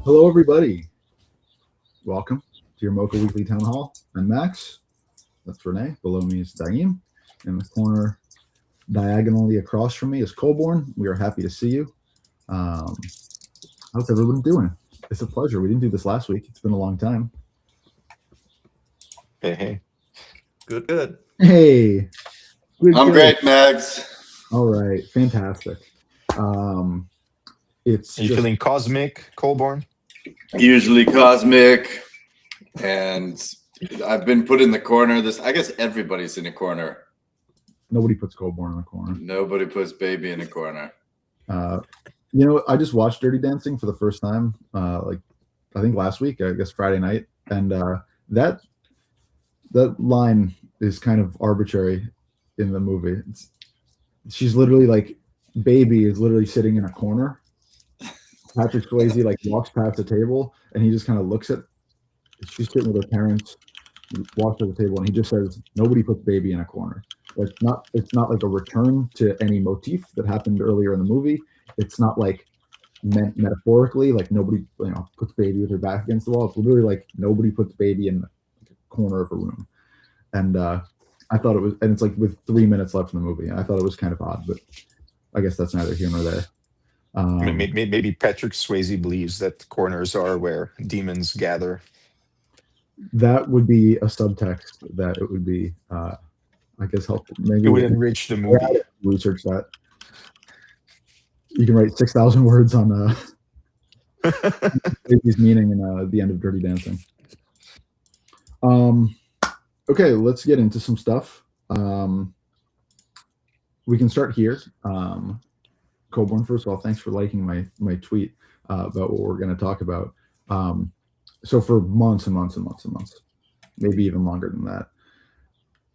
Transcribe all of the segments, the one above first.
Hello, everybody. Welcome to your MOCA Weekly Town Hall. I'm Max. That's Renee. Below me is Daim. In the corner, diagonally across from me, is Colborne. We are happy to see you. How's everyone doing? It's a pleasure. We didn't do this last week. It's been a long time. Hey. Good. Hey. I'm great, Max. All right. Fantastic. It's Are you feeling cosmic, Colborne? Usually cosmic, and I've been put in the corner. I guess everybody's in a corner. Nobody puts Colborne in a corner. Nobody puts baby in a corner. I just watched Dirty Dancing for the first time, I think last week, I guess Friday night, and that line is kind of arbitrary in the movie. She's literally like, baby is literally sitting in a corner. Patrick Swayze walks past the table and he just kind of looks at. She's sitting with her parents, walks to the table, and he just says, "Nobody puts baby in a corner." It's not like a return to any motif that happened earlier in the movie. It's not like meant metaphorically, like nobody puts baby with her back against the wall. It's literally like nobody puts baby in the corner of a room. And I thought it was, and it's like with 3 minutes left in the movie. I thought it was kind of odd, but I guess that's neither here nor there. Maybe Patrick Swayze believes that corners are where demons gather. That would be a subtext that it would be, I guess, helpful. Maybe It would enrich the movie. Research that. You can write 6,000 words on baby's meaning in the end of Dirty Dancing. Okay, let's get into some stuff. We can start here. Colborne, first of all, thanks for liking my tweet about what we're going to talk about. So for months and months and months and months, maybe even longer than that,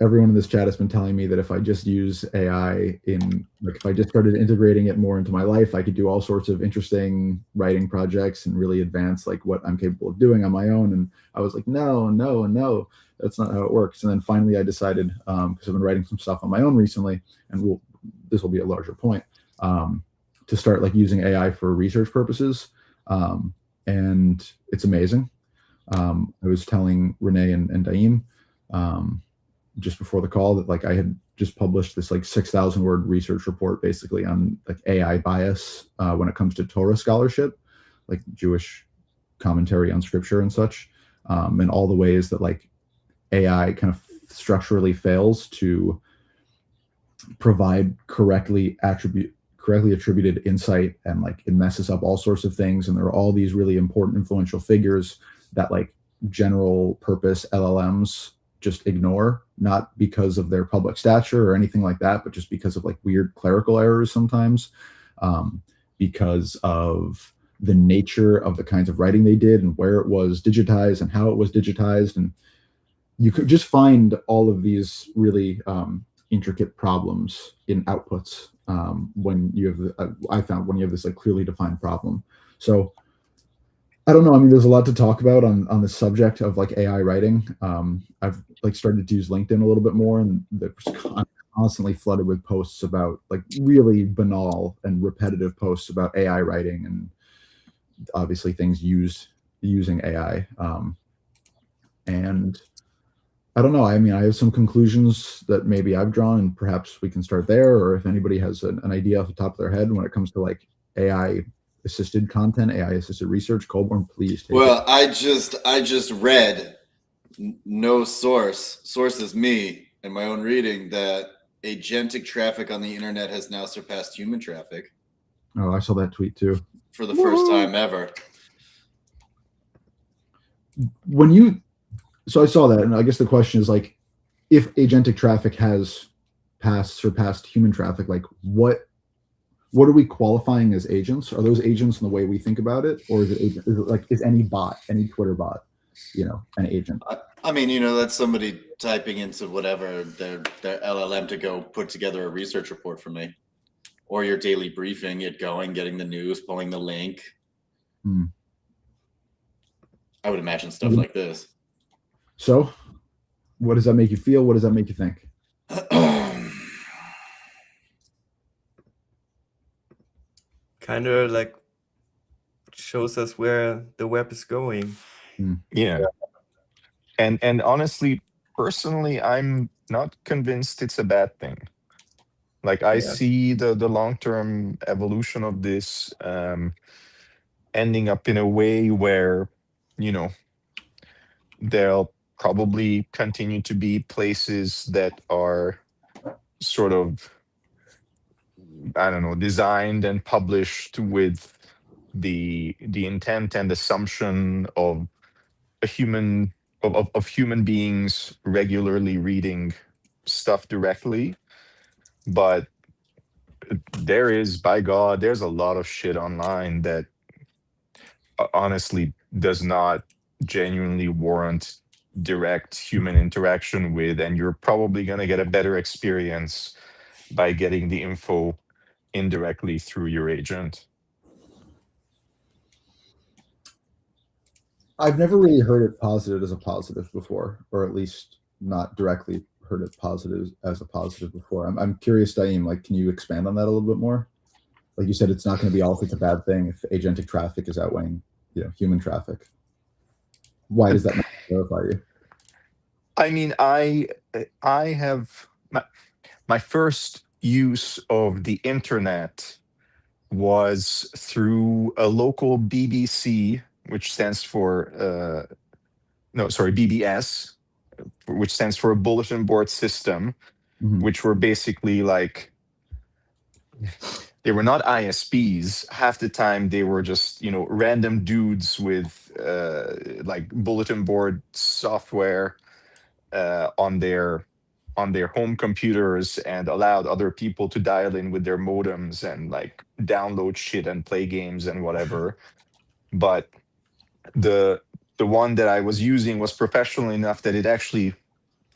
everyone in this chat has been telling me that if I just use AI if I just started integrating it more into my life, I could do all sorts of interesting writing projects and really advance what I'm capable of doing on my own. And I was like, no, that's not how it works. And then finally I decided, because I've been writing some stuff on my own recently, and this will be a larger point, to start using AI for research purposes. And it's amazing. I was telling Renee and Daim just before the call that I had just published this 6,000 word research report basically on AI bias when it comes to Torah scholarship, Jewish commentary on scripture and such, and all the ways that AI kind of structurally fails to provide correctly attributed insight, and it messes up all sorts of things. And there are all these really important influential figures that general purpose LLMs just ignore, not because of their public stature or anything like that, but just because of weird clerical errors sometimes, because of the nature of the kinds of writing they did and where it was digitized and how it was digitized. And you could just find all of these really intricate problems in outputs when you have I found when you have this clearly defined problem. So I don't know. I mean, there's a lot to talk about on the subject of AI writing. I've started to use LinkedIn a little bit more, and I'm constantly flooded with posts about really banal and repetitive posts about AI writing, and obviously things using AI. And I don't know. I mean, I have some conclusions that maybe I've drawn, and perhaps we can start there. Or if anybody has an idea off the top of their head when it comes to AI assisted content, AI assisted research, Colborne, please take it. I just read, no source is me in my own reading, that agentic traffic on the internet has now surpassed human traffic. Oh, I saw that tweet too. For the first time ever. So I saw that, and I guess the question is if agentic traffic has surpassed human traffic, like what are we qualifying as agents? Are those agents in the way we think about it, or is it like is any bot, any Twitter bot, an agent? I mean, that's somebody typing into whatever their LLM to go put together a research report for me, or your daily briefing, getting the news, pulling the link. I would imagine stuff like this. So, what does that make you feel? What does that make you think? Kind of like shows us where the web is going. Yeah. And honestly, personally, I'm not convinced it's a bad thing. Like I see the long-term evolution of this ending up in a way where, there'll probably continue to be places that are sort of, I don't know, designed and published with the intent and assumption of a human of human beings regularly reading stuff directly. But by God, there's a lot of shit online that honestly does not genuinely warrant direct human interaction with, and you're probably going to get a better experience by getting the info indirectly through your agent. I've never really heard it posited as a positive before, or at least not directly heard it positive as a positive before. I'm curious, Daim, like, can you expand on that a little bit more? Like you said, it's not going to be all such a bad thing if agentic traffic is outweighing, human traffic. Why does that not clarify you? I mean, I have my first use of the internet was through a local BBC, which stands for BBS, which stands for a bulletin board system, which were basically like, they were not ISPs. Half the time they were just, random dudes with like bulletin board software on their home computers, and allowed other people to dial in with their modems and like download shit and play games and whatever. But the one that I was using was professional enough that it actually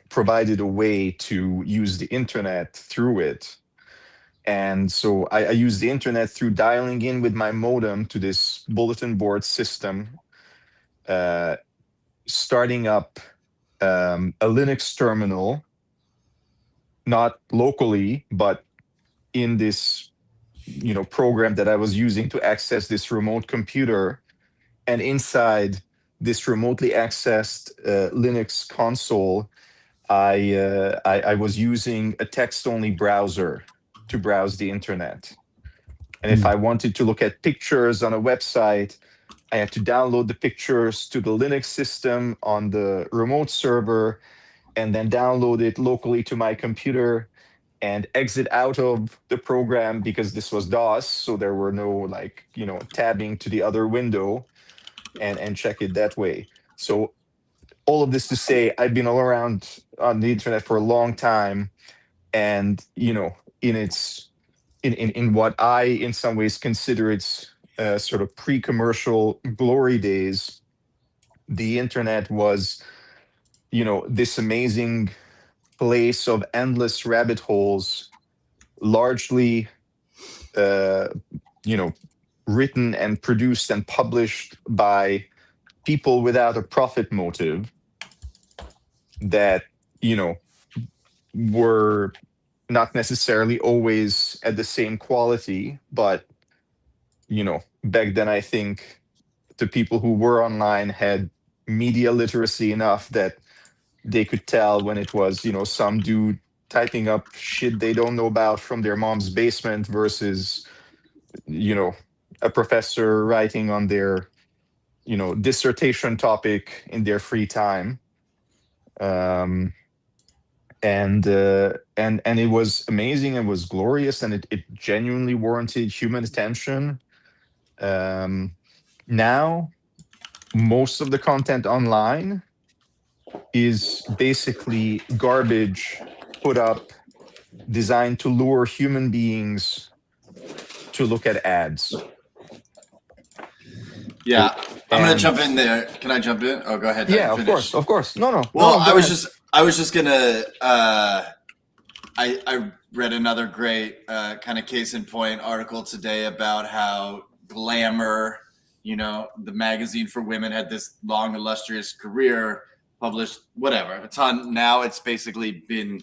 provided a way to use the internet through it. And so I used the internet through dialing in with my modem to this bulletin board system, starting up a Linux terminal, not locally, but in this, program that I was using to access this remote computer. And inside this remotely accessed Linux console, I was using a text-only browser to browse the internet. And if I wanted to look at pictures on a website, I had to download the pictures to the Linux system on the remote server, and then download it locally to my computer and exit out of the program, because this was DOS, so there were no tabbing to the other window, and check it that way. So all of this to say, I've been all around on the internet for a long time, and in what I in some ways consider its sort of pre-commercial glory days, the internet was this amazing place of endless rabbit holes, largely written and produced and published by people without a profit motive, that were not necessarily always at the same quality. But back then, I think the people who were online had media literacy enough that they could tell when it was some dude typing up shit they don't know about from their mom's basement versus a professor writing on their dissertation topic in their free time. And it was amazing, it was glorious, and it genuinely warranted human attention. Now most of the content online is basically garbage put up designed to lure human beings to look at ads. Yeah, I'm gonna And- jump in there. Can I jump in? Oh, go ahead. Yeah, Finish. of course. No. Well, no, I go was ahead. just gonna. I read another great kind of case in point article today about how Glamour, the magazine for women, had this long illustrious career, published whatever a ton. Now it's basically been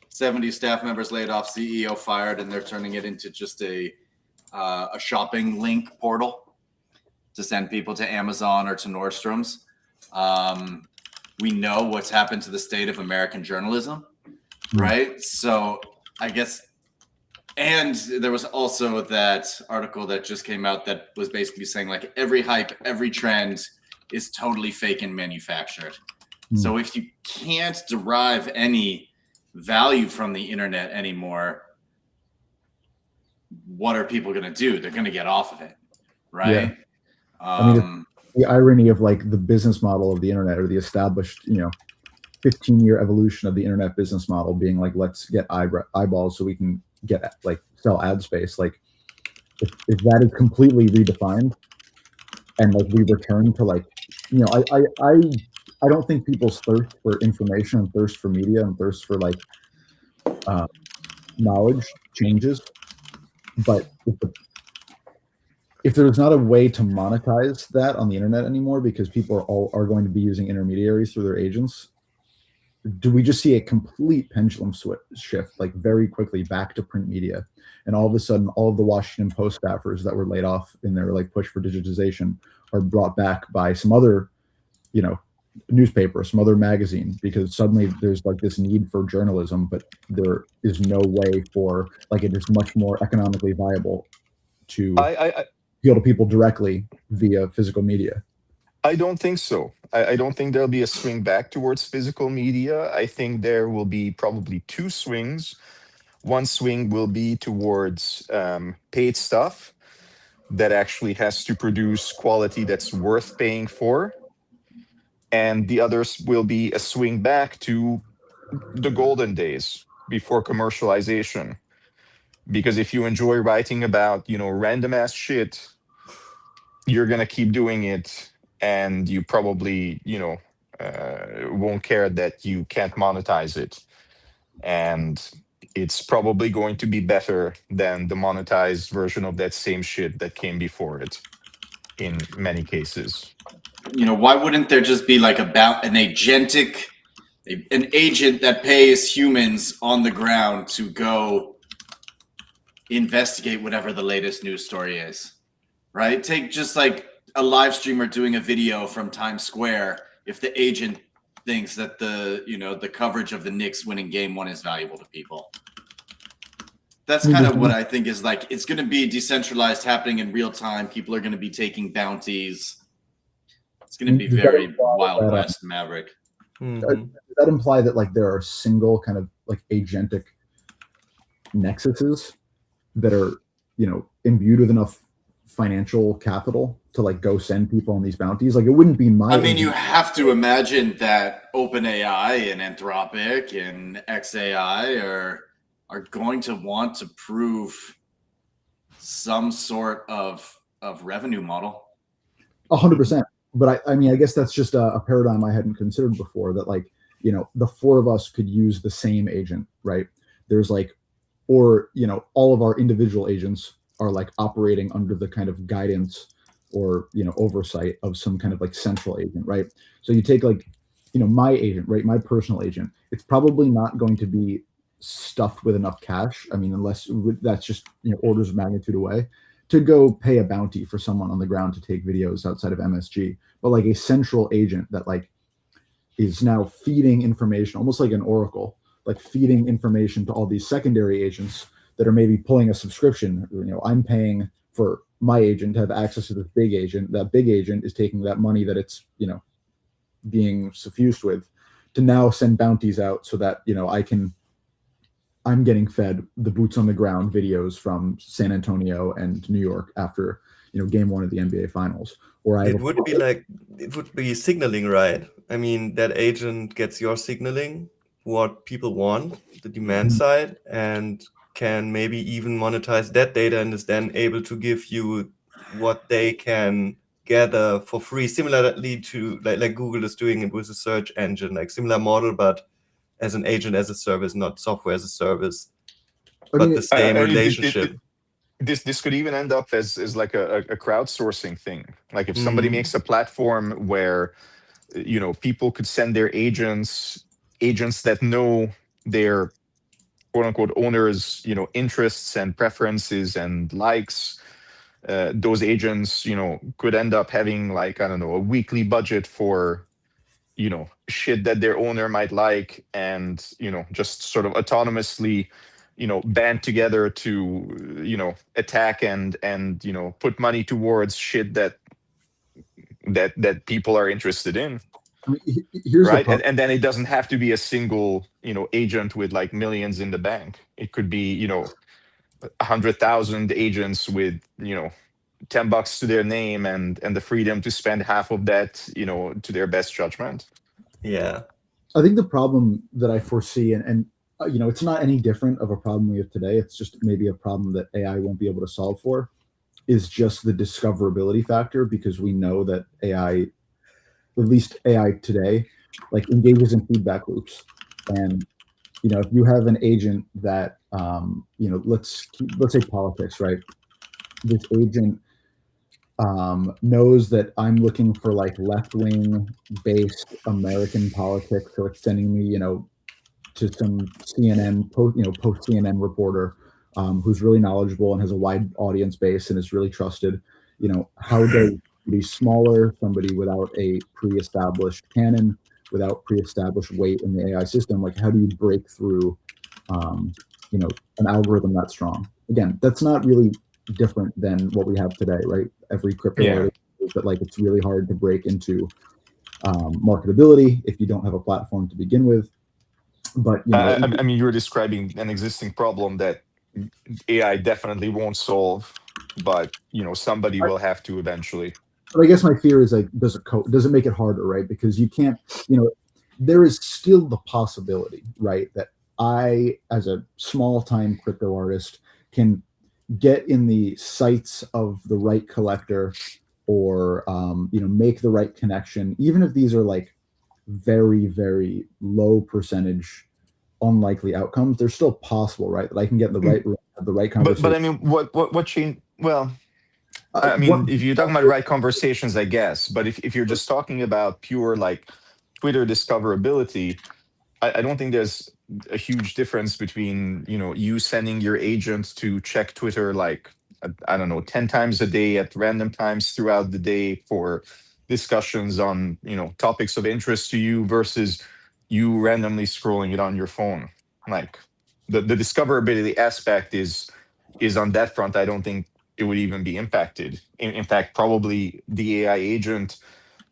70 staff members laid off, CEO fired, and they're turning it into just a shopping link portal to send people to Amazon or to Nordstrom's. We know what's happened to the state of American journalism, right? So I guess, and there was also that article that just came out that was basically saying like every hype, every trend is totally fake and manufactured. So if you can't derive any value from the internet anymore, what are people going to do? They're going to get off of it, right? Yeah. The irony of like the business model of the internet, or the established 15-year evolution of the internet business model being like, let's get eyeballs so we can get like sell ad space. Like if that is completely redefined and like we return to like, I don't think people's thirst for information and thirst for media and thirst for like knowledge changes, but if there's not a way to monetize that on the internet anymore, because people are going to be using intermediaries through their agents, do we just see a complete pendulum shift like very quickly back to print media? And all of a sudden, all of the Washington Post staffers that were laid off in their like push for digitization are brought back by some other, newspaper, some other magazine, because suddenly there's like this need for journalism, but there is no way for like it is much more economically viable to appeal to people directly via physical media. I don't think so. I don't think there'll be a swing back towards physical media. I think there will be probably two swings. One swing will be towards paid stuff that actually has to produce quality that's worth paying for. And the others will be a swing back to the golden days before commercialization. Because if you enjoy writing about, random ass shit, you're going to keep doing it. And you probably, won't care that you can't monetize it. And it's probably going to be better than the monetized version of that same shit that came before it in many cases. Why wouldn't there just be like an agent that pays humans on the ground to go investigate whatever the latest news story is, right? Take just like a live streamer doing a video from Times Square. If the agent thinks that the coverage of the Knicks winning game 1 is valuable to people, that's kind of what I think is like, it's going to be decentralized, happening in real time. People are going to be taking bounties. It's going to be very Wild West Maverick. Does that imply that like there are single kind of like agentic nexuses that are, imbued with enough financial capital to like go send people on these bounties? Like it wouldn't be my. I mean, you have to imagine that OpenAI and Anthropic and XAI are going to want to prove some sort of revenue model. 100%. But I mean, I guess that's just a paradigm I hadn't considered before, that like, the four of us could use the same agent, right? There's like, or, all of our individual agents are like operating under the kind of guidance or, oversight of some kind of like central agent, right? So you take like, my agent, right? My personal agent, it's probably not going to be stuffed with enough cash. I mean, unless that's just, orders of magnitude away, to go pay a bounty for someone on the ground to take videos outside of MSG. But like a central agent that like is now feeding information, almost like an oracle, like feeding information to all these secondary agents that are maybe pulling a subscription. I'm paying for my agent to have access to this big agent. That big agent is taking that money that it's, being suffused with to now send bounties out so that, I'm getting fed the boots on the ground videos from San Antonio and New York after, game 1 of the NBA finals. Or it would be signaling, right? I mean, that agent gets your signaling what people want, the demand side, and can maybe even monetize that data, and is then able to give you what they can gather for free, similarly to like Google is doing it with a search engine, like similar model, but as an agent as a service, not software as a service, I but mean, the same I- relationship. this could even end up as like a crowdsourcing thing. Like if somebody Mhm. makes a platform where people could send their agents that know their quote unquote owners interests and preferences and likes. Those agents could end up having, like, I don't know, a weekly budget for shit that their owner might like, and just sort of autonomously band together to attack and put money towards shit that people are interested in. I mean, here's the Right. problem. And then it doesn't have to be a single agent with like millions in the bank. It could be 100,000 agents with $10 to their name, and the freedom to spend half of that to their best judgment. Yeah. I think the problem that I foresee, and it's not any different of a problem we have today. It's just maybe a problem that AI won't be able to solve for, is just the discoverability factor, because we know that AI, at least AI today, like engages in feedback loops. And if you have an agent that let's say politics, right? This agent knows that I'm looking for like left-wing based American politics, so it's sending me to some CNN post CNN reporter who's really knowledgeable and has a wide audience base and is really trusted. How does be smaller, somebody without a pre-established canon, without pre-established weight in the AI system, like how do you break through an algorithm that strong? Again, that's not really different than what we have today, right? Every crypto Yeah. artist is that like it's really hard to break into marketability if you don't have a platform to begin with. But I mean, you're describing an existing problem that AI definitely won't solve, but somebody will have to eventually. but I guess my fear is like, does it make it harder, right? Because you can't, there is still the possibility, right, that I, as a small time crypto artist, can get in the sights of the right collector, or make the right connection, even if these are like very, very low percentage unlikely outcomes. They're still possible, right? That I can get in the right room, have the right But conversation. I mean, what change? Well, I What mean, if you're talking about right conversations, I guess. But if you're just talking about pure like Twitter discoverability, I don't think there's a huge difference between you sending your agent to check Twitter like I don't know 10 times a day at random times throughout the day for discussions on topics of interest to you, versus you randomly scrolling it on your phone. Like the discoverability aspect is on that front. I don't think it would even be impacted. In fact, probably the AI agent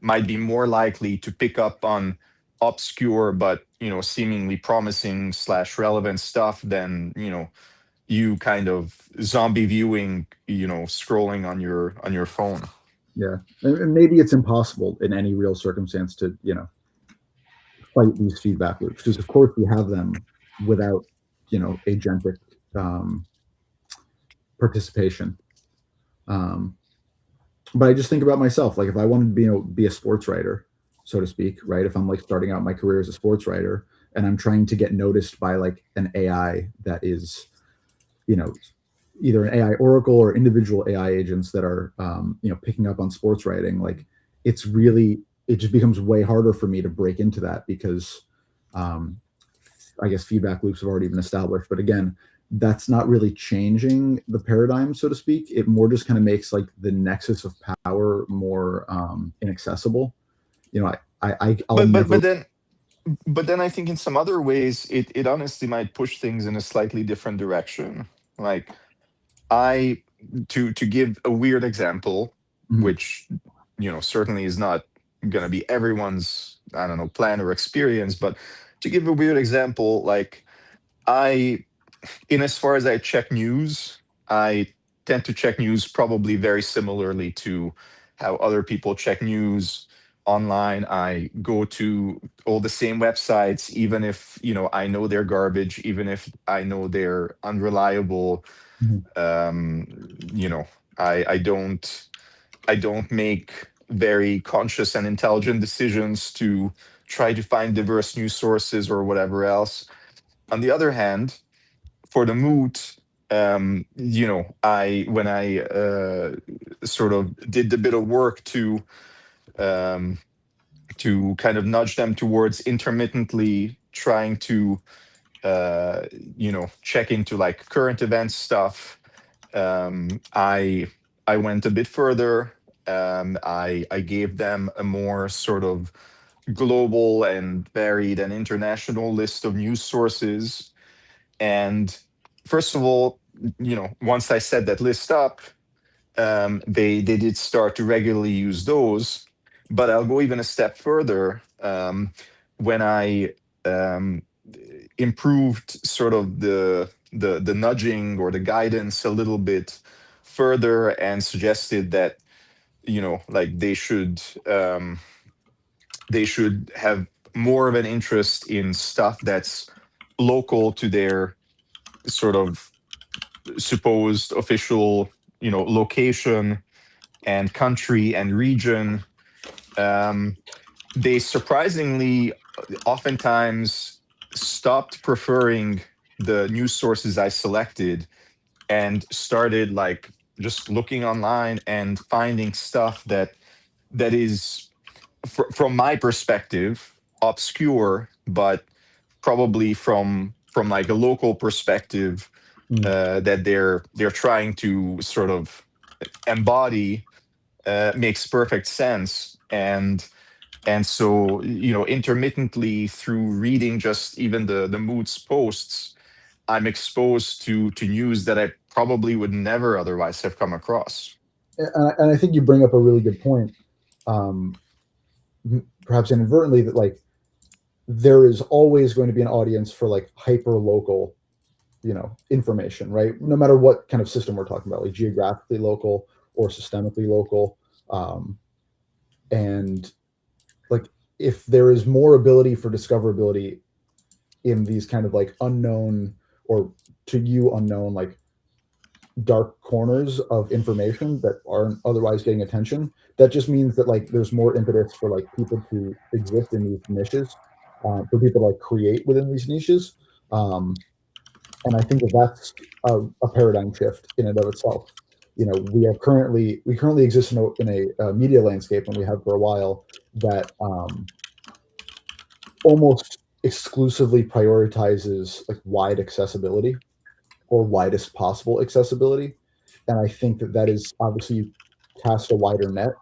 might be more likely to pick up on obscure but seemingly promising / relevant stuff than you kind of zombie viewing scrolling on your phone. Yeah, and maybe it's impossible in any real circumstance to fight these feedback loops, because of course we have them without agentic um, participation. But I just think about myself, like if I wanted to be a sports writer, so to speak, right? If I'm like starting out my career as a sports writer and I'm trying to get noticed by like an AI that is you know either an AI oracle or individual AI agents that are picking up on sports writing, like it just becomes way harder for me to break into that, because um, I guess feedback loops have already been established. But again, that's not really changing the paradigm, so to speak. It more just kind of makes like the nexus of power more inaccessible. I'll but but never. but then but then I think in some other ways it honestly might push things in a slightly different direction. Like, I to give a weird example, Mhm. which certainly is not going to be everyone's, I don't know, plan or experience, but to give a weird example, like, I in as far as I check news, I tend to check news probably very similarly to how other people check news online. I go to all the same websites, even if I know they're garbage, even if I know they're unreliable. Mhm. You know, I don't make very conscious and intelligent decisions to try to find diverse news sources or whatever else. On the other hand, for the moot, when I sort of did a bit of work um, to kind of nudge them towards intermittently trying to check into like current events stuff. I went a bit further. I gave them a more sort of global and varied and international list of news sources. And first of all, once I set that list up, they did start to regularly use those. But I'll go even a step further. When I um, improved sort of the nudging or the guidance a little bit further and suggested that like they should have more of an interest in stuff that's local to their sort of supposed official location and country and region. They surprisingly oftentimes stopped preferring the news sources I selected and started like just looking online and finding stuff that is from my perspective obscure, but probably from like a local perspective that they're trying to sort of embody makes perfect sense. And so intermittently through reading just even the moods posts, I'm exposed to news that I probably would never otherwise have come across. And I think you bring up a really good point, perhaps inadvertently, that like there is always going to be an audience for like hyper local, information, right? No matter what kind of system we're talking about, like geographically local or systemically local. And like if there is more ability for discoverability in these kind of like unknown, or to you unknown, like dark corners of information that aren't otherwise getting attention, that just means that like there's more impetus for like people to exist in these niches, for people to like create within these niches. And I think that that's a paradigm shift in and of itself. We currently exist in a media landscape, and we have for a while, that almost exclusively prioritizes like wide accessibility or widest possible accessibility. And I think that is obviously, you cast a wider net.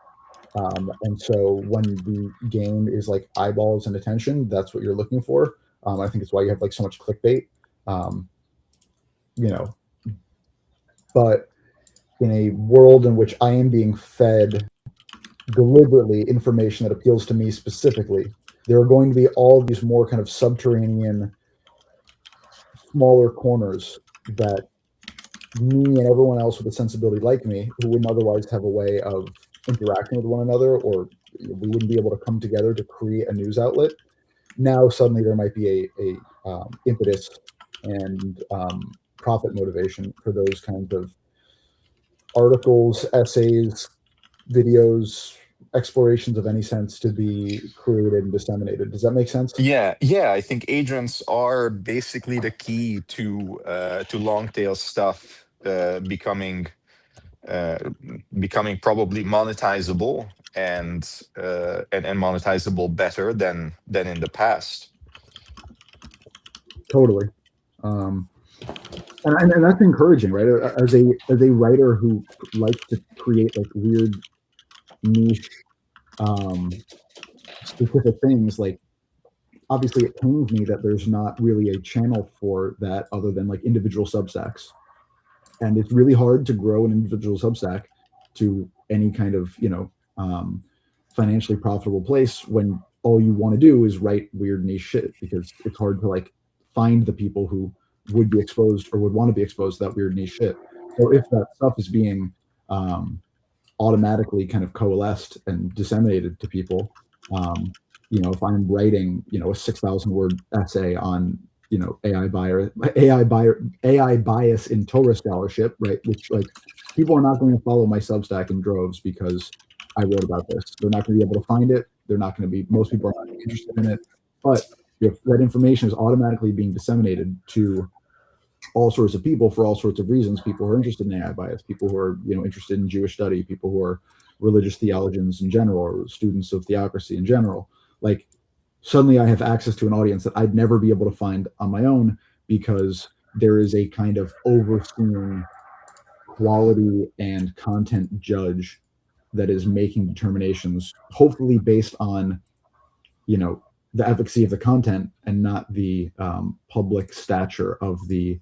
And so when the game is like eyeballs and attention, that's what you're looking for. I think it's why you have like so much clickbait. You know, but in a world in which I am being fed deliberately information that appeals to me specifically, there are going to be all these more kind of subterranean, smaller corners that me and everyone else with a sensibility like me, who wouldn't otherwise have a way of interacting with one another, or we wouldn't be able to come together to create a news outlet. Now suddenly there might be a impetus and profit motivation for those kinds of articles, essays, videos, explorations of any sense to be created and disseminated. Does that make sense? Yeah, I think agents are basically the key to long tail stuff becoming probably monetizable and monetizable better than in the past. Totally. And that's encouraging, right? As a writer who likes to create like weird niche specific things, like obviously it pains me that there's not really a channel for that other than like individual Substacks. And it's really hard to grow an individual Substack to any kind of, financially profitable place when all you want to do is write weird niche shit, because it's hard to like find the people who would be exposed or would want to be exposed to that weird niche shit. So if that stuff is being automatically kind of coalesced and disseminated to people, If I'm writing, a 6,000 word essay on, AI bias in Torah scholarship, right? Which like people are not going to follow my Substack in droves because I wrote about this. They're not going to be able to find it. They're not going to be. Most people are not interested in it. But if that information is automatically being disseminated to all sorts of people for all sorts of reasons, people who are interested in AI bias, people who are interested in Jewish study, people who are religious theologians in general, or students of theocracy in general, like suddenly I have access to an audience that I'd never be able to find on my own because there is a kind of overseeing quality and content judge that is making determinations, hopefully based on the efficacy of the content and not the public stature of the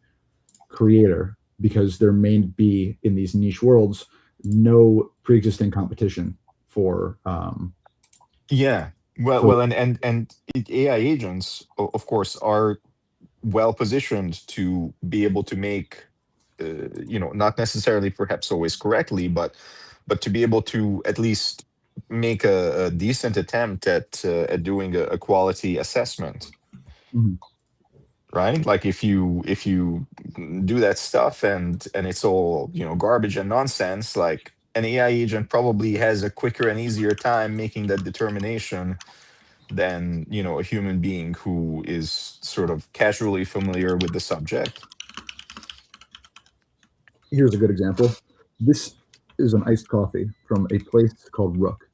creator, because there may be in these niche worlds no pre-existing competition for Yeah. Well, and AI agents, of course, are well positioned to be able to make, not necessarily perhaps always correctly, but to be able to at least make a decent attempt at doing a quality assessment. Mhm. Right? Like if you do that stuff and it's all garbage and nonsense, like an AI agent probably has a quicker and easier time making that determination than a human being who is sort of casually familiar with the subject. Here's a good example. This is an iced coffee from a place called Rook.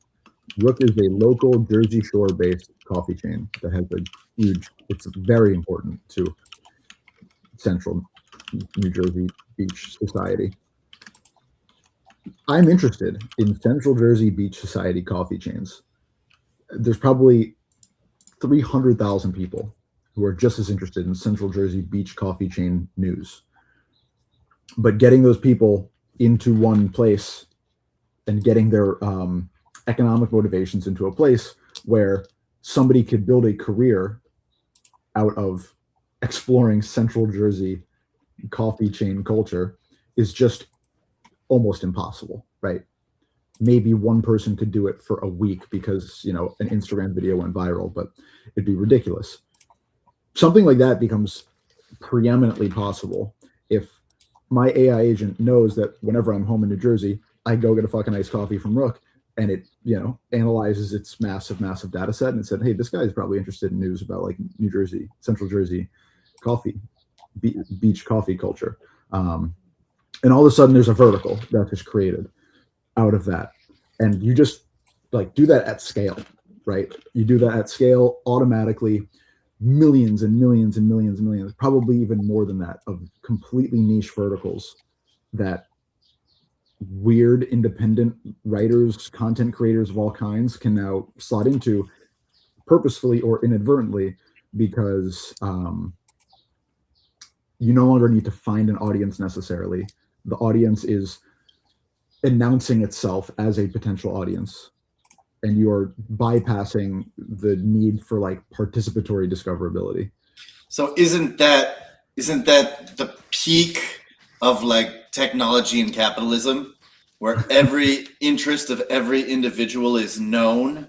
Rook is a local Jersey Shore based coffee chain that has a it's very important to central New Jersey Beach Society. I'm interested in Central Jersey Beach Society coffee chains. There's probably 300,000 people who are just as interested in Central Jersey Beach coffee chain news. But getting those people into one place and getting their economic motivations into a place where somebody could build a career out of exploring Central Jersey coffee chain culture is just almost impossible, right? Maybe one person could do it for a week because an Instagram video went viral, but it'd be ridiculous. Something like that becomes preeminently possible if my AI agent knows that whenever I'm home in New Jersey, I go get a fucking iced coffee from Rook, and it analyzes its massive data set, and it said, hey, this guy is probably interested in news about like New Jersey, Central Jersey coffee, beach coffee culture. And all of a sudden there's a vertical that is created out of that. And you just like do that at scale, right? You do that at scale automatically, millions and millions and millions and millions, probably even more than that, of completely niche verticals that weird independent writers, content creators of all kinds can now slot into purposefully or inadvertently, because you no longer need to find an audience necessarily. The audience is announcing itself as a potential audience, and you're bypassing the need for like participatory discoverability. So isn't that the peak of like technology and capitalism, where every interest of every individual is known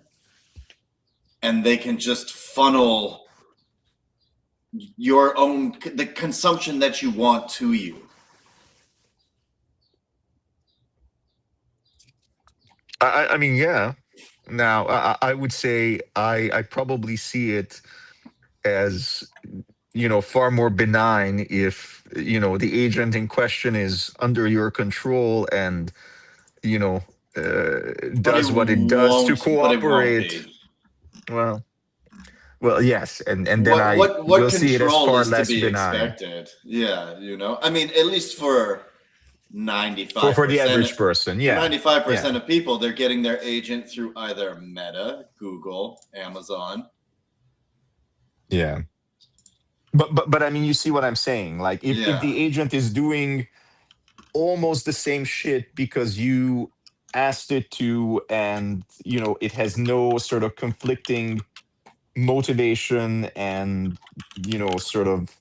and they can just funnel the consumption that you want to you? I mean, yeah. Now, I would say I probably see it as far more benign if the agent in question is under your control and you know does what it does to But it won't cooperate. be. Well, yes, and then What I what what will see it as control far is to less be benign expected? Yeah, I mean, at least for for the 95%, average person. for Yeah, 95% yeah, of people, they're getting their agent through either Meta, Google, Amazon. yeah. But I mean, you see what I'm saying? Like, if Yeah. the agent is doing almost the same shit because you asked it to, and it has no sort of conflicting motivation and sort of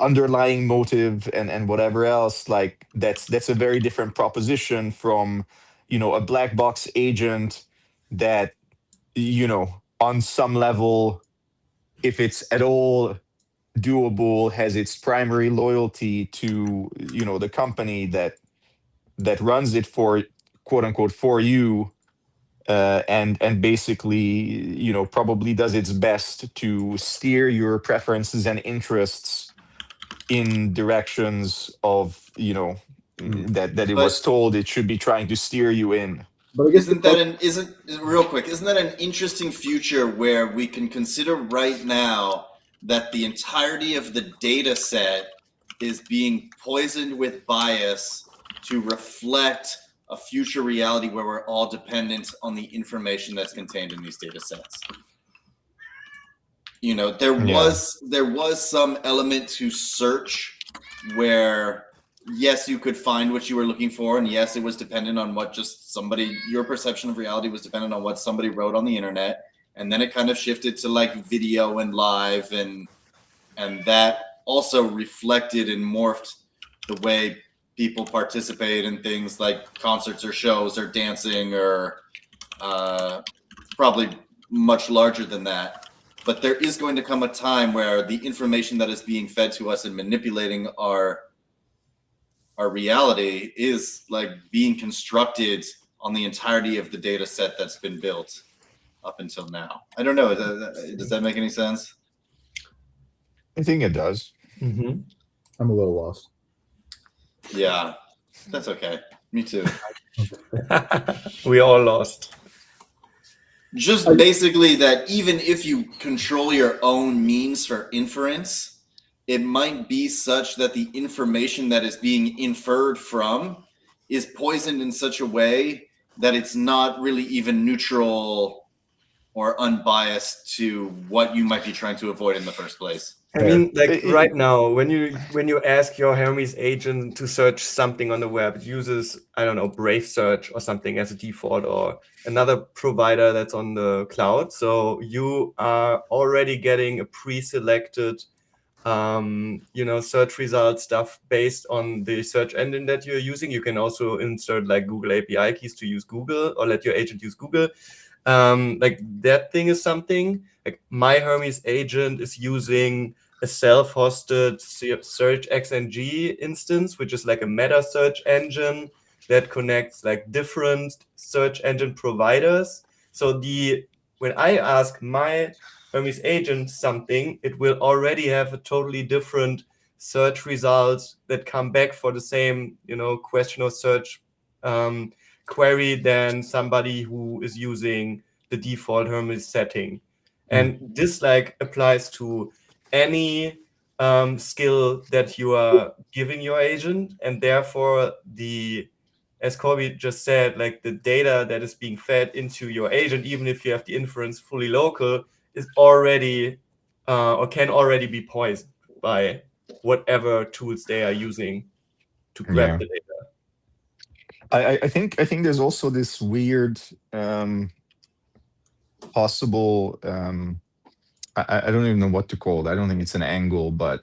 underlying motive and whatever else, like that's a very different proposition from a black box agent that on some level, if it's at all doable, has its primary loyalty to the company that runs it for, quote unquote, for you, and basically probably does its best to steer your preferences and interests in directions of that it was But- told it should be trying to steer you in. But I guess Isn't real quick? Isn't that an interesting future where we can consider right now that the entirety of the data set is being poisoned with bias to reflect a future reality where we're all dependent on the information that's contained in these data sets? There was some element to search where yes, you could find what you were looking for, and yes, it was dependent on what your perception of reality was dependent on what somebody wrote on the internet, and then it kind of shifted to like video and live, and that also reflected and morphed the way people participate in things like concerts or shows or dancing or probably much larger than that. But there is going to come a time where the information that is being fed to us and manipulating our reality is like being constructed on the entirety of the data set that's been built up until now. I don't know. Does that make any sense? I think it does. Mm-hmm. I'm a little lost. Yeah, that's okay. Me too. We all lost. Just basically that even if you control your own means for inference, it might be such that the information that is being inferred from is poisoned in such a way that it's not really even neutral or unbiased to what you might be trying to avoid in the first place. I mean, like right now, when you ask your Hermes agent to search something on the web, it uses, I don't know, Brave Search or something as a default, or another provider that's on the cloud. So you are already getting a pre-selected search result stuff based on the search engine that you're using. You can also insert like Google API keys to use Google, or let your agent use Google. Like that thing is something. Like my Hermes agent is using a self-hosted search XNG instance, which is like a meta search engine that connects like different search engine providers. So when I ask my Hermes agent something, it will already have a totally different search results that come back for the same, question or search query than somebody who is using the default Hermes setting. And this like applies to any skill that you are giving your agent, and therefore as Corby just said, like the data that is being fed into your agent, even if you have the inference fully local, is already or can already be poisoned by whatever tools they are using to grab the data. I think there's also this weird possible I don't even know what to call it. I don't think it's an angle, but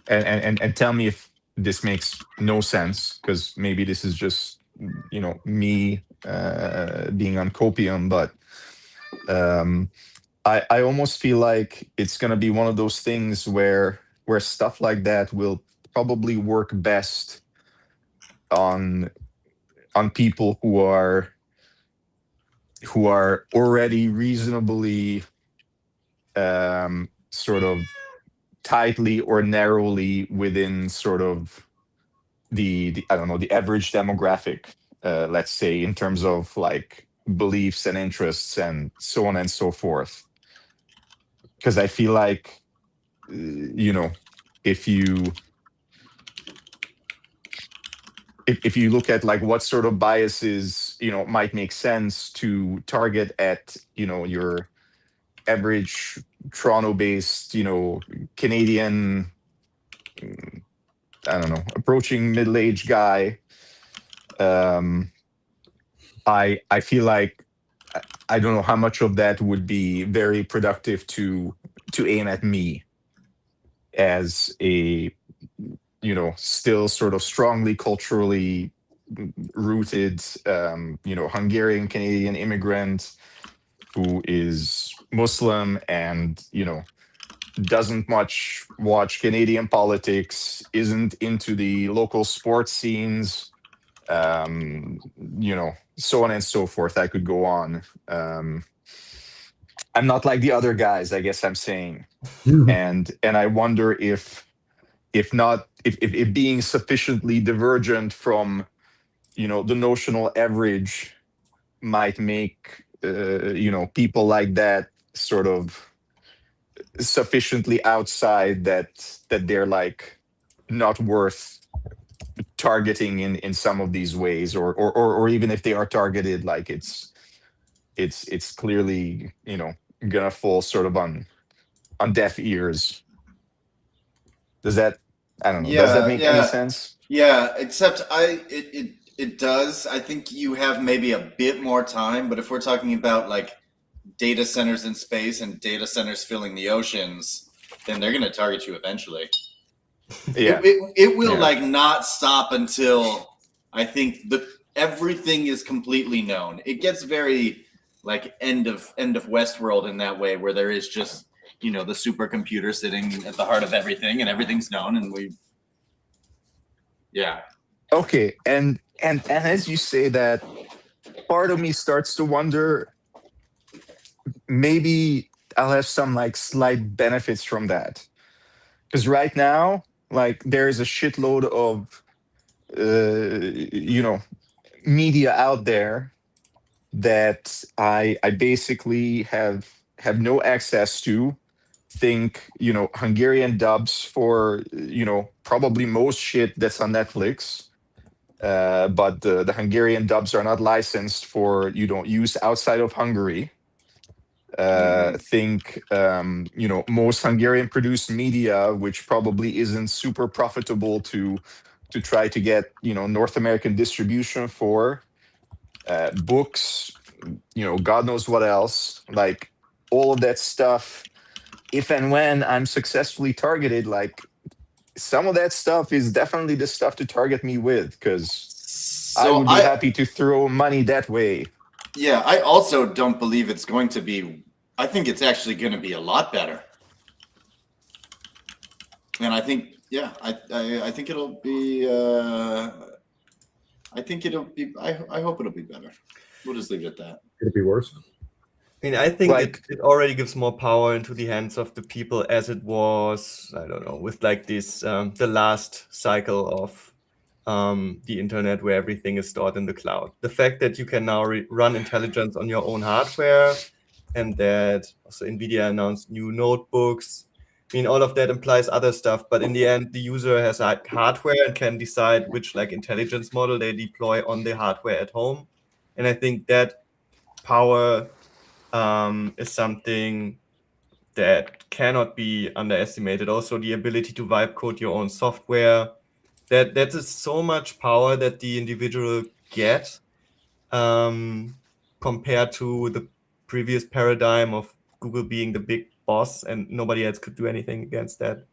and tell me if this makes no sense, because maybe this is just me being on copium, but I almost feel like it's gonna be one of those things where stuff like that will probably work best on people who are already reasonably sort of tightly or narrowly within sort of the I don't know, the average demographic, let's say, in terms of like beliefs and interests and so on and so forth. Because I feel like if you look at like what sort of biases might make sense to target at your average Toronto-based Canadian, I don't know, approaching middle-aged guy, I feel like I don't know how much of that would be very productive to aim at me as a still sort of strongly culturally rooted Hungarian Canadian immigrant who is Muslim and, doesn't much watch Canadian politics, isn't into the local sports scenes, so on and so forth. I could go on. I'm not like the other guys, I guess I'm saying. And I wonder if being sufficiently divergent from, the notional average might make, people like that sort of sufficiently outside that they're like not worth targeting in some of these ways, or even if they are targeted, like it's clearly, gonna fall sort of on deaf ears. Does that, I don't know, does that make any sense? Yeah, except it does. I think you have maybe a bit more time, but if we're talking about like data centers in space and data centers filling the oceans, then they're going to target you eventually. Yeah, it will like not stop until I think everything is completely known. It gets very like end of Westworld in that way, where there is just the supercomputer sitting at the heart of everything, and everything's known, and okay. And as you say that, part of me starts to wonder, maybe I'll have some like slight benefits from that, because right now, like, there is a shitload of media out there that I basically have no access to. Think, Hungarian dubs for, probably most shit that's on Netflix. But the Hungarian dubs are not licensed for, use outside of Hungary. Think, most Hungarian produced media, which probably isn't super profitable to try to get, North American distribution for, books, God knows what else, like all of that stuff. If and when I'm successfully targeted, like, some of that stuff is definitely the stuff to target me with, because I would be happy to throw money that way. Yeah, I also don't believe it's going to be. I think it's actually going to be a lot better. And I think, I think it'll be. I think it'll be. I hope it'll be better. We'll just leave it at that. Could it be worse? I mean, I think Like- it already gives more power into the hands of the people, as it was, I don't know, with like this, the last cycle of the internet, where everything is stored in the cloud. The fact that you can now run intelligence on your own hardware, and that also NVIDIA announced new notebooks. I mean, all of that implies other stuff, but in the end, the user has like hardware and can decide which like intelligence model they deploy on the hardware at home. And I think that power is something that cannot be underestimated. Also, the ability to vibe code your own software. That is so much power that the individual get, compared to the previous paradigm of Google being the big boss and nobody else could do anything against that.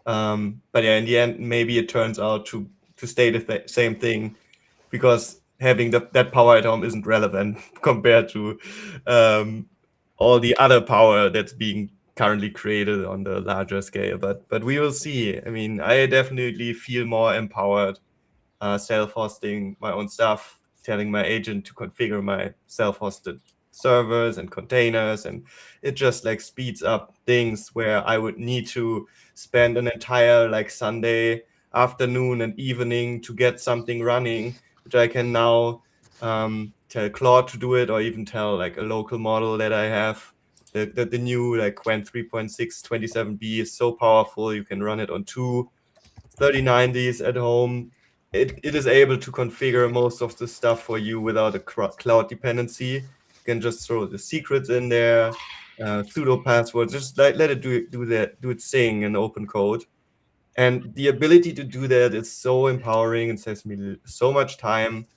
But yeah, in the end, maybe it turns out to stay the same thing, because having that power at home isn't relevant compared to all the other power that's being currently created on the larger scale. But we will see. I mean, I definitely feel more empowered self-hosting my own stuff, telling my agent to configure my self-hosted servers and containers, and it just like speeds up things where I would need to spend an entire like Sunday afternoon and evening to get something running, which I can now tell Claude to do it, or even tell like a local model that I have. The new like Qwen 3.6 27B is so powerful. You can run it on two 3090s at home. It is able to configure most of the stuff for you without a cloud dependency. You can just throw the secrets in there, pseudo passwords, just let it do its thing in open code. And the ability to do that is so empowering and saves me so much time,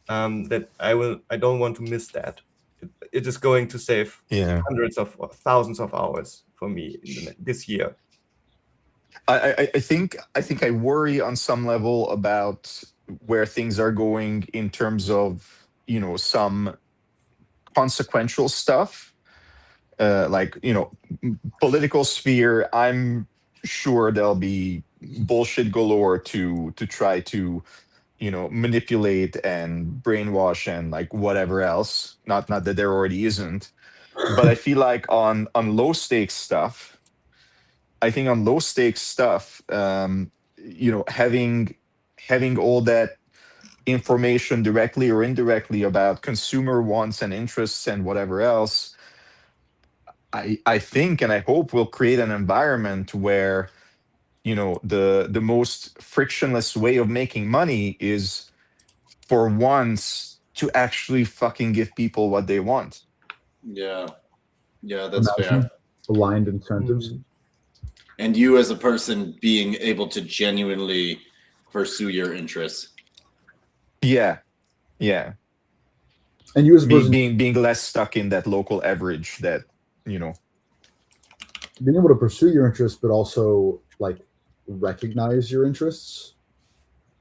that I don't want to miss that. It is going to save hundreds of thousands of hours for me this year. I think I worry on some level about where things are going in terms of, some consequential stuff, like political sphere, I'm sure there'll be bullshit galore to try to manipulate and brainwash and like whatever else. Not that there already isn't, but I feel like on low stakes stuff, I think on low stakes stuff, having all that information directly or indirectly about consumer wants and interests and whatever else, I think and I hope will create an environment where the most frictionless way of making money is for once to actually fucking give people what they want. Yeah, that's Imagine fair. aligned incentives. And you as a person being able to genuinely pursue your interests. Yeah. And you as a person Being less stuck in that local average that being able to pursue your interests, but also like recognize your interests,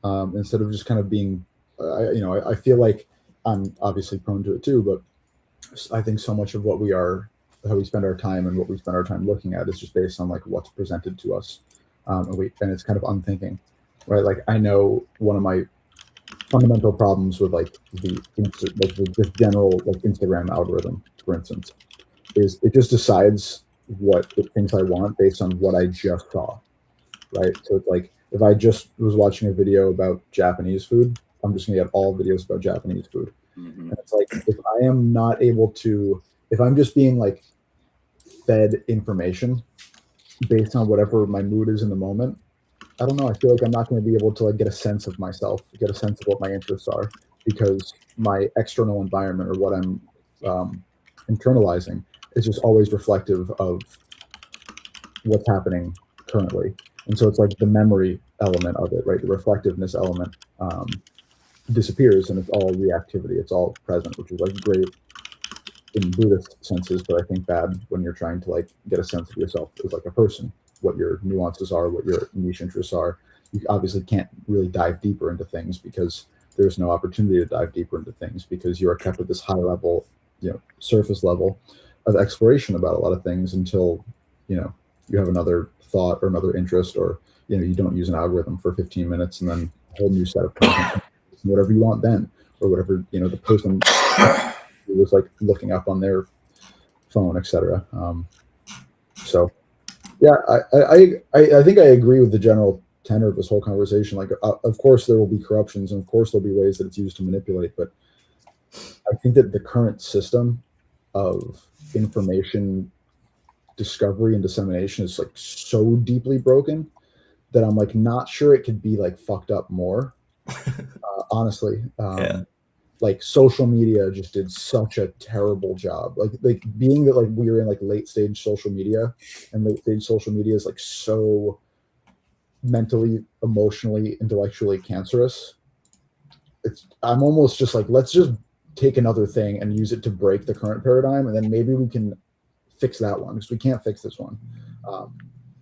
instead of just kind of being, I feel like I'm obviously prone to it too, but I think so much of how we spend our time and what we spend our time looking at is just based on like what's presented to us, and it's kind of unthinking, right? Like I know one of my fundamental problems with like the general like Instagram algorithm, for instance, is it just decides what it thinks I want based on what I just saw, right? So it's like if I just was watching a video about Japanese food, I'm just gonna get all videos about Japanese food. Mm-hmm. And it's like if I am not able to, if I'm just being like fed information based on whatever my mood is in the moment, I don't know. I feel like I'm not going to be able to like get a sense of myself, get a sense of what my interests are, because my external environment or what I'm internalizing is just always reflective of what's happening currently. And so it's like the memory element of it, right? The reflectiveness element disappears, and it's all reactivity. It's all present, which is like great in Buddhist senses, but I think bad when you're trying to like get a sense of yourself as like a person, what your nuances are, what your niche interests are. You obviously can't really dive deeper into things because there's no opportunity to dive deeper into things because you are kept at this high level, surface level of exploration about a lot of things until, you have another thought or another interest, or, you don't use an algorithm for 15 minutes and then a whole new set of content, whatever you want then, or whatever, the person who was like looking up on their phone, etc. So yeah, I think I agree with the general tenor of this whole conversation. Like, of course there will be corruptions, and of course there'll be ways that it's used to manipulate. But I think that the current system of information discovery and dissemination is like so deeply broken that I'm like not sure it could be like fucked up more. Honestly, Yeah. like social media just did such a terrible job. Like being that like we are in like late stage social media, and late stage social media is like so mentally, emotionally, intellectually cancerous. I'm almost just like, let's just take another thing and use it to break the current paradigm, and then maybe we can fix that one, because we can't fix this one.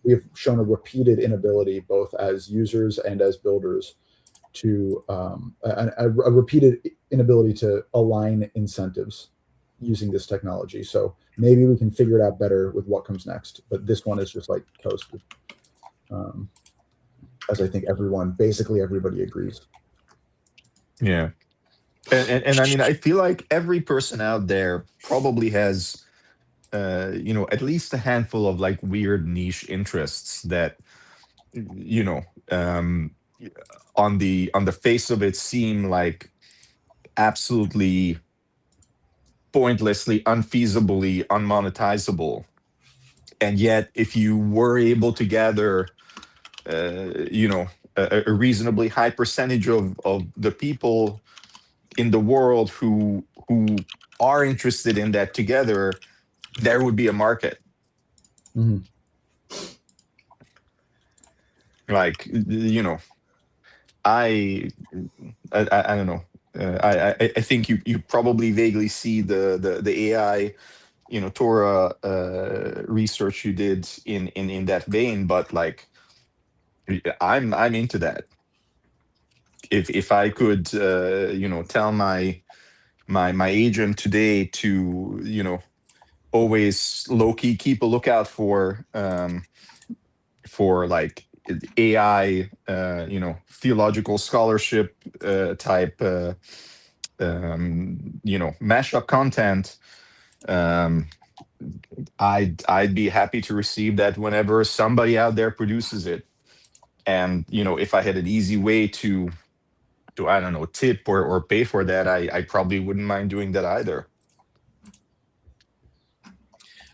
We have shown a repeated inability, both as users and as builders, to a repeated inability to align incentives using this technology. So maybe we can figure it out better with what comes next. But this one is just like toasted, as I think basically everybody agrees. Yeah. And I mean, I feel like every person out there probably has, at least a handful of like weird niche interests that, on the face of it seem like absolutely pointlessly, unfeasibly unmonetizable. And yet, if you were able to gather, a reasonably high percentage of the people in the world who are interested in that together, there would be a market. Mm-hmm. Like, I don't know. I think you probably vaguely see the AI, Torah research you did in that vein, but like, I'm into that. If I could, tell my my agent today to, always low-key keep a lookout for like AI, theological scholarship type, mashup content. I'd be happy to receive that whenever somebody out there produces it. And if I had an easy way to I don't know, tip or pay for that, I probably wouldn't mind doing that either.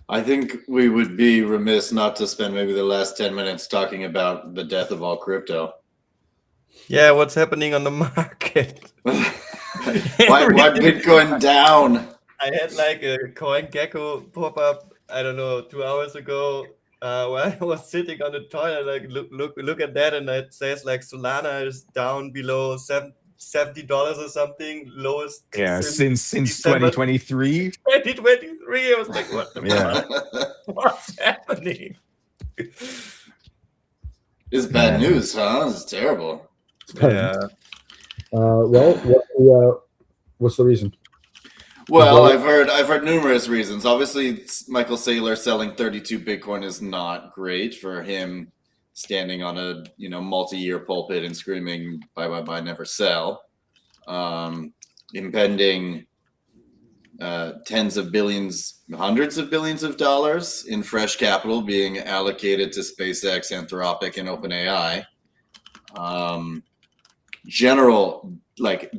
I think we would be remiss not to spend maybe the last 10 minutes talking about the death of all crypto. Yeah, what's happening on the market? Why Bitcoin down? I had like a CoinGecko pop up, I don't know, 2 hours ago, where I was sitting on the toilet, like look at that, and it says like Solana is down below $70 or something, lowest Since December 2023. 2023. I was like, what the Yeah. fuck? What's happening? It's bad news, huh? It's terrible. Yeah. Well, what's the reason? Well, I've heard numerous reasons. Obviously, Michael Saylor selling 32 Bitcoin is not great for him, standing on a multi-year pulpit and screaming buy, never sell. Impending tens of billions, hundreds of billions of dollars in fresh capital being allocated to SpaceX, Anthropic, and OpenAI. General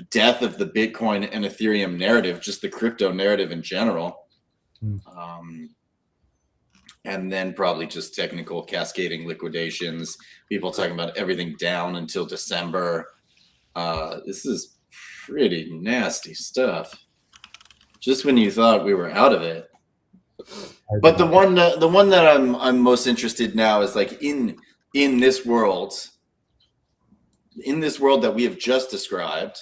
death of the Bitcoin and Ethereum narrative, just the crypto narrative in general. And then probably just technical cascading liquidations, people talking about everything down until December. This is pretty nasty stuff. Just when you thought we were out of it. But the one that I'm most interested now is like in this world. In this world that we have just described,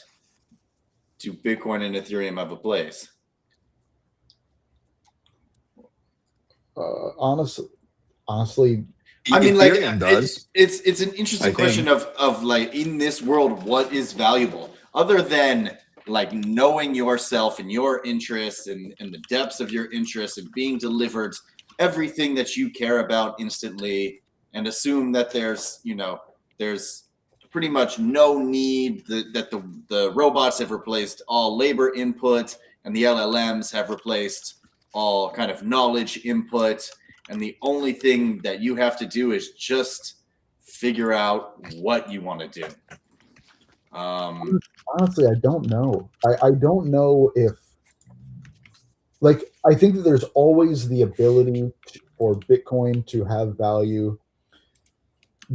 do Bitcoin and Ethereum have a place? Honestly, I mean, Ethereum does. It's an interesting question of like, in this world, what is valuable other than like knowing yourself and your interests and the depths of your interests and being delivered everything that you care about instantly, and assume that there's pretty much no need that the robots have replaced all labor input and the LLMs have replaced all kind of knowledge input. And the only thing that you have to do is just figure out what you want to do. Honestly, I don't know. I don't know if, I think that there's always the ability for Bitcoin to have value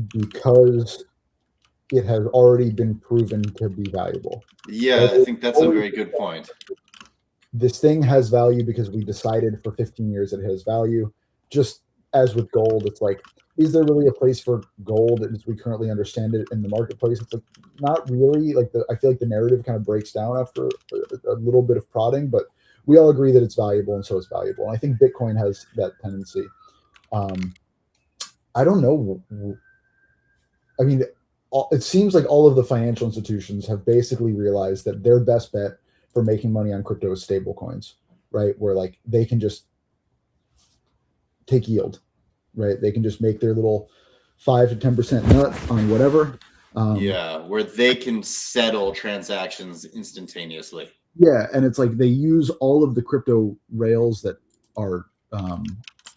because it has already been proven to be valuable. Yeah, I think that's a very good point. This thing has value because we decided for 15 years that it has value. Just as with gold, it's like, is there really a place for gold as we currently understand it in the marketplace? It's like, not really. I feel like the narrative kind of breaks down after a little bit of prodding, but we all agree that it's valuable, and so it's valuable. And I think Bitcoin has that tendency. I don't know. I mean, it seems like all of the financial institutions have basically realized that their best bet for making money on crypto is stable coins, right? Where like they can just take yield, right? They can just make their little 5 to 10% nut on whatever. Where they can settle transactions instantaneously. Yeah, and it's like they use all of the crypto rails that are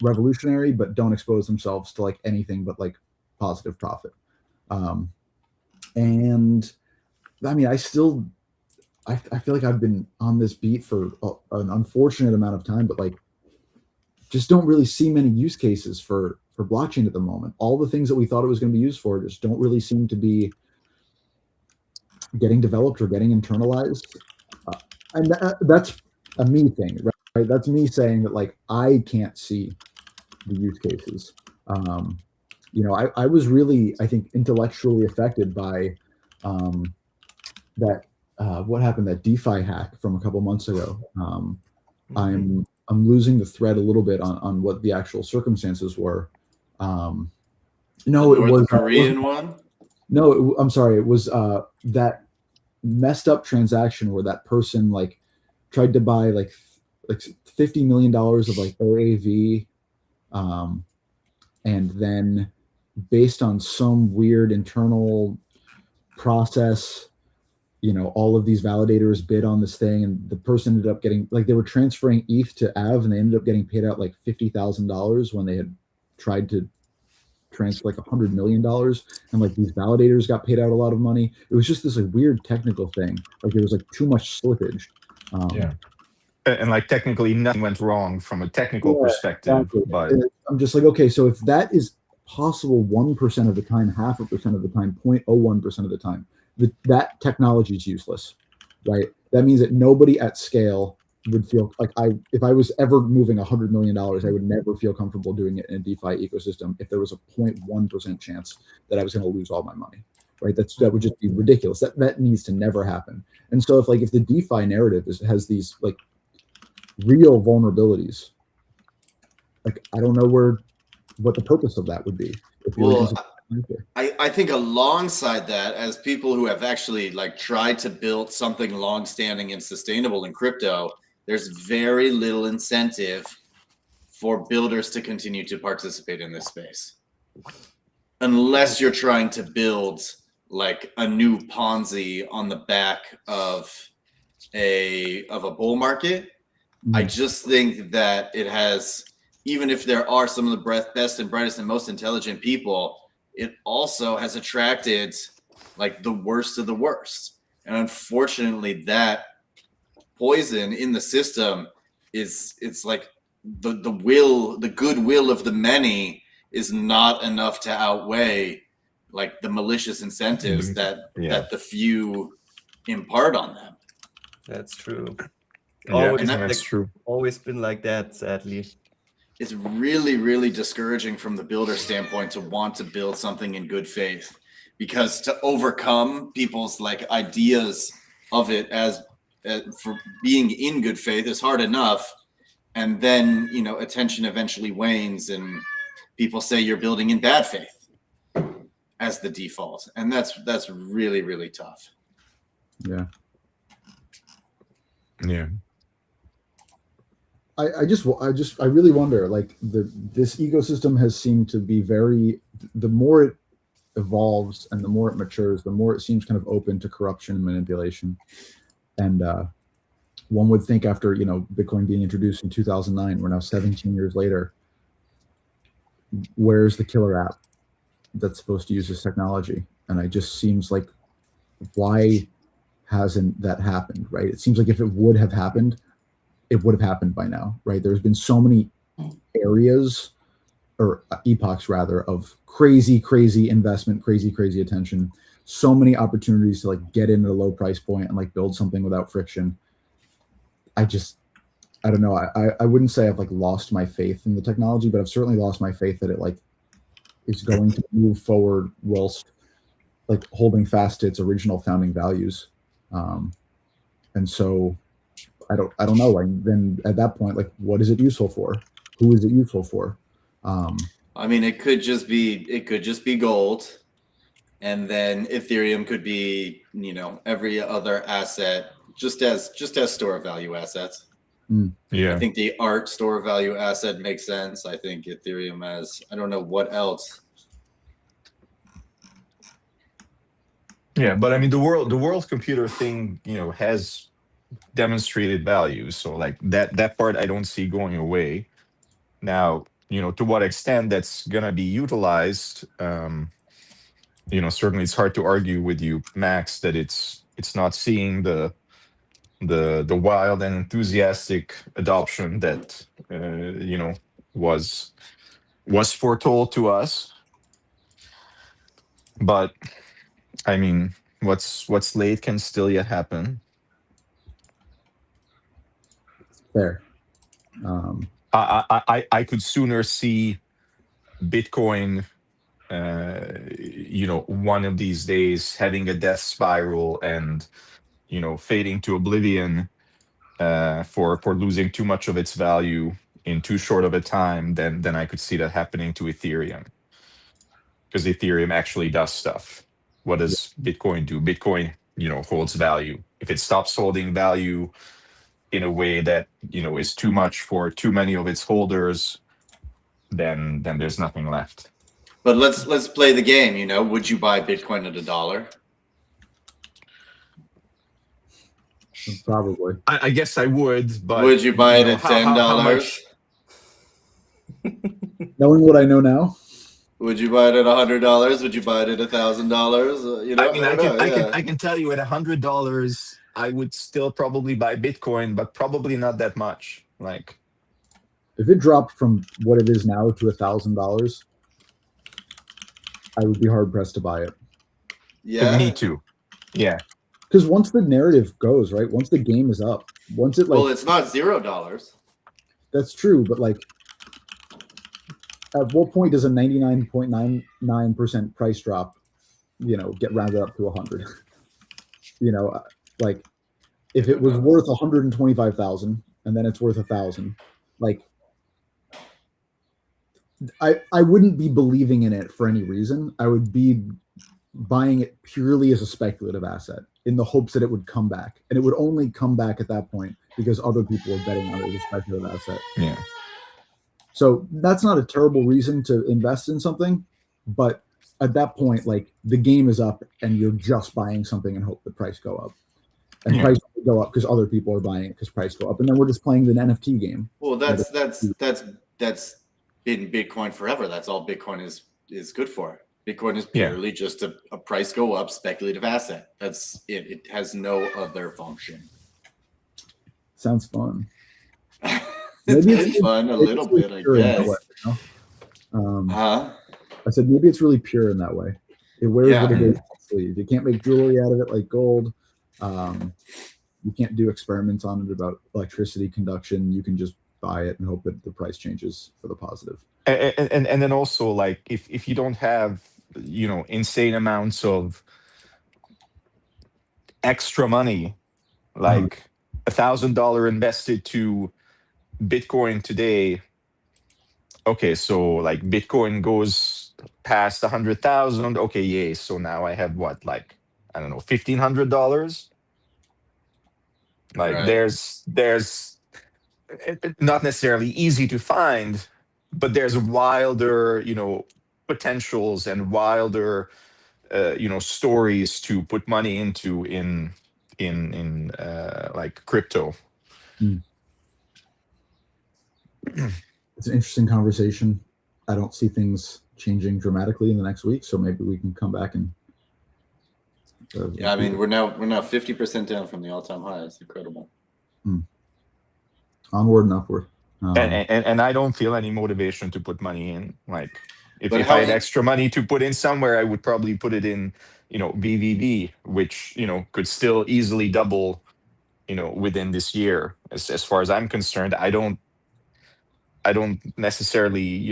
revolutionary, but don't expose themselves to like anything but like positive profit. And I mean, I feel like I've been on this beat for an unfortunate amount of time, but like, just don't really see many use cases for blockchain at the moment. All the things that we thought it was going to be used for just don't really seem to be getting developed or getting internalized. And that's a me thing, right? That's me saying that like, I can't see the use cases. I was really, I think, intellectually affected by that what happened, that DeFi hack from a couple months ago. I'm losing the thread a little bit on what the actual circumstances were. No, it was Korean one. No, I'm sorry. It was that messed up transaction where that person like tried to buy like $50 million of like OAV, and then based on some weird internal process, all of these validators bid on this thing, and the person ended up getting, like, they were transferring ETH to AV, and they ended up getting paid out like $50,000 when they had tried to transfer like $100 million, and like these validators got paid out a lot of money. It was just this like weird technical thing. Like there was like too much slippage. Yeah. And like technically nothing went wrong from a technical perspective, exactly. but And I'm just like, okay, so if that is possible 1% of the time, 0.5% of the time, 0.01% of the time, that technology is useless, right? That means that nobody at scale would feel like, if I was ever moving $100 million, I would never feel comfortable doing it in a DeFi ecosystem if there was a 0.1% chance that I was going to lose all my money, right? That would just be ridiculous. That needs to never happen. And so if the DeFi narrative has these like real vulnerabilities, like I don't know what the purpose of that would be. Well, I think alongside that, as people who have actually like tried to build something long-standing and sustainable in crypto, there's very little incentive for builders to continue to participate in this space, unless you're trying to build like a new Ponzi on the back of a bull market. I just think that it has, even if there are some of the best and brightest and most intelligent people, it also has attracted like the worst of the worst. And unfortunately, that poison in the system it's like the goodwill of the many is not enough to outweigh like the malicious incentives that the few impart on them. That's true. That's true. Always been like that, sadly. It's really, really discouraging from the builder standpoint to want to build something in good faith, because to overcome people's like ideas of it as for being in good faith is hard enough. And then, attention eventually wanes and people say you're building in bad faith as the default. And that's really, really tough. Yeah. Yeah. I really wonder, like this ecosystem has seemed to be the more it evolves and the more it matures, the more it seems kind of open to corruption and manipulation. And one would think after, Bitcoin being introduced in 2009, we're now 17 years later, where's the killer app that's supposed to use this technology? And it just seems like, why hasn't that happened, right? It seems like if it would have happened, it would have happened by now, right? There's been so many areas or epochs rather of crazy investment, crazy attention, so many opportunities to like get in at a low price point and like build something without friction. I don't know. I wouldn't say I've like lost my faith in the technology, but I've certainly lost my faith that it like is going to move forward whilst like holding fast to its original founding values. And so I don't know. Like then at that point, like what is it useful for? Who is it useful for? I mean, it could just be gold, and then Ethereum could be, every other asset, just as store of value assets. Yeah. I think the art store of value asset makes sense. I think Ethereum has, I don't know what else. Yeah, but I mean the world computer thing, has demonstrated value. So like that part I don't see going away. Now, to what extent that's gonna be utilized, certainly it's hard to argue with you, Max, that it's not seeing the wild and enthusiastic adoption that was foretold to us. But I mean, what's late can still yet happen. Fair. I could sooner see Bitcoin, one of these days having a death spiral and, fading to oblivion, for losing too much of its value in too short of a time, then I could see that happening to Ethereum, because Ethereum actually does stuff. What does Bitcoin do? Bitcoin, holds value. If it stops holding value, in a way that is too much for too many of its holders, then there's nothing left. But let's play the game. Would you buy Bitcoin at $1? Probably. I guess I would, but Would you buy it at how $10? much? Knowing what I know now, Would you buy it at $100? Would you buy it at $1,000? I mean, I don't know, yeah. I can tell you at $100, I would still probably buy Bitcoin, but probably not that much. Like, if it dropped from what it is now to $1,000, I would be hard pressed to buy it. Yeah. Me too. Yeah. Because once the narrative goes, right? Once the game is up, once it Well, it's not $0. that's true, but like, at what point does a 99.99% price drop, get rounded up to 100? Like, if it was worth 125,000 and then it's worth 1,000, like, I wouldn't be believing in it for any reason. I would be buying it purely as a speculative asset in the hopes that it would come back, and it would only come back at that point because other people are betting on it as a speculative asset. Yeah. So that's not a terrible reason to invest in something, but at that point, like, the game is up and you're just buying something and hope the price go up. And price will go up because other people are buying it because price go up. And then we're just playing the NFT game. Well, that's been Bitcoin forever. That's all Bitcoin is good for. Bitcoin is purely just a price go up speculative asset. That's it. It has no other function. Sounds fun. It's fun a little bit, I guess. Way, I said maybe it's really pure in that way. It wears what it is on its sleeve. You can't make jewelry out of it like gold. You can't do experiments on it about electricity conduction. You can just buy it and hope that the price changes for the positive. And then also, like, if you don't have insane amounts of extra money, like $1,000 invested to Bitcoin today. Okay, so like Bitcoin goes past 100,000. Okay, yay! So now I have what, like, I don't know, $1,500. Like, Right. there's not necessarily easy to find, but there's wilder, potentials and wilder, stories to put money into in like crypto. It's an interesting conversation. I don't see things changing dramatically in the next week, so maybe we can come back and. I mean, we're now 50% down from the all-time high. It's incredible. Onward and upward. And I don't feel any motivation to put money in. Like, if I had extra money to put in somewhere, I would probably put it in, BVB, which could still easily double, within this year. As far as I'm concerned, I don't necessarily,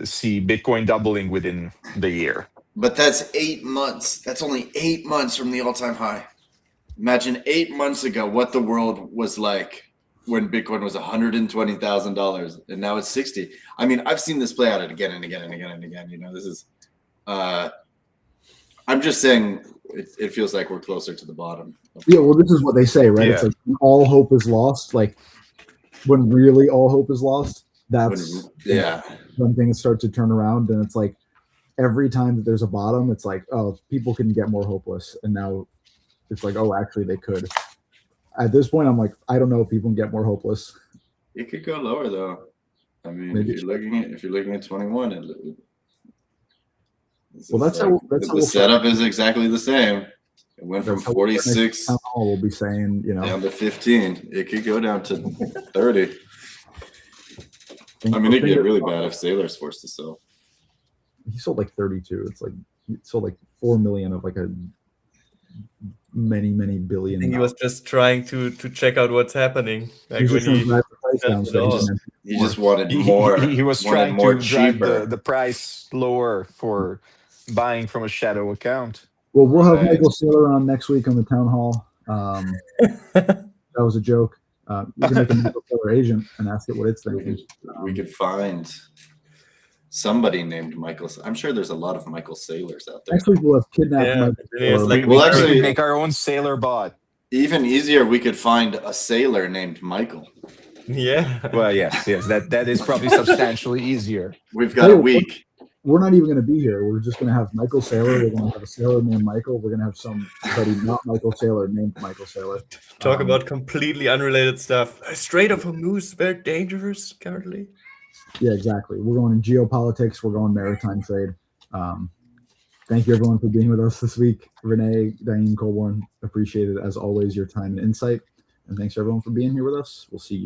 see Bitcoin doubling within the year. But that's 8 months. That's only 8 months from the all-time high. Imagine 8 months ago what the world was like when Bitcoin was $120,000 and now it's 60. I mean, I've seen this play out again and again and again and again. This is. I'm just saying it feels like we're closer to the bottom. Yeah, well, this is what they say, right? Yeah. It's like when all hope is lost. Like, when really all hope is lost, that's when things start to turn around, and it's like every time that there's a bottom, it's like, oh, people can get more hopeless, and now it's like, oh, actually they could. At this point, I'm like, I don't know if people can get more hopeless. It could go lower though. I mean, Maybe. if you're looking at 21, the setup is exactly the same. It went from 46 we'll be saying, down to 15. It could go down to 30. I mean, it'd get really bad if Saylor's forced to sell. He sold like 32. It's like he sold like 4 million of like a many billion. I think he was just trying to check out what's happening. Like, when he just wanted more. He was trying more to drive cheaper. the price lower for buying from a shadow account. Well, we'll have Michael Saylor on next week on the town hall. That was a joke. You can make a Michael Saylor agent and ask it what it's thinking. We could find somebody named Michael. I'm sure there's a lot of Michael Saylors out there. Next week we'll have kidnapped Michael Saylor. We'll actually make our own Sailor bot. Even easier, we could find a sailor named Michael. Yeah. Well, yes, that is probably substantially easier. We've got a week. We're not even going to be here. We're just going to have Michael Saylor. We're going to have a sailor named Michael. We're going to have somebody not Michael Saylor named Michael Saylor. Talk about completely unrelated stuff. Strait of Hormuz, very dangerous currently. Yeah, exactly. We're going in geopolitics. We're going maritime trade. Thank you, everyone, for being with us this week. Renee, Diane, Colborne, appreciate it, as always, your time and insight. And thanks, everyone, for being here with us. We'll see you.